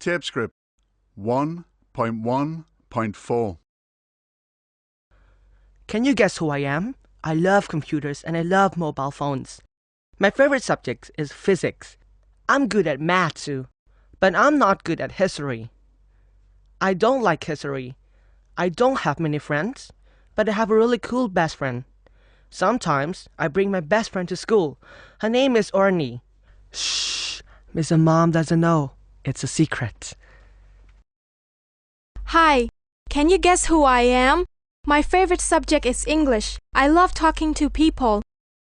Tapescript 1.1.4. Can you guess who I am? I love computers and I love mobile phones. My favorite subject is physics. I'm good at math too, but I'm not good at history. I don't like history. I don't have many friends, but I have a really cool best friend. Sometimes I bring my best friend to school. Her name is Orny. Shh, Mr. Mom doesn't know. It's a secret. Hi, can you guess who I am? My favorite subject is English. I love talking to people,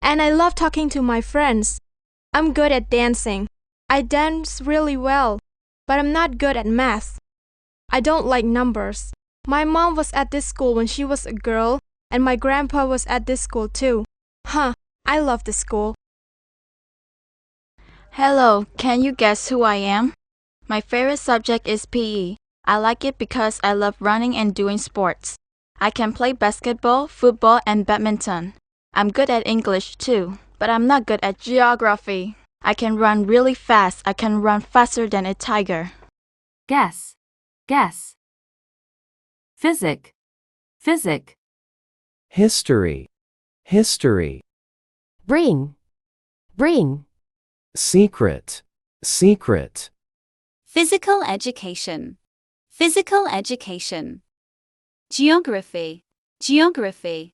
and I love talking to my friends. I'm good at dancing. I dance really well, but I'm not good at math. I don't like numbers. My mom was at this school when she was a girl, and my grandpa was at this school too. I love this school. Hello, can you guess who I am? My favorite subject is PE. I like it because I love running and doing sports. I can play basketball, football, and badminton. I'm good at English too, but I'm not good at geography. I can run really fast. I can run faster than a tiger. Guess. Physic. History. Bring. Secret. Physical education. Geography.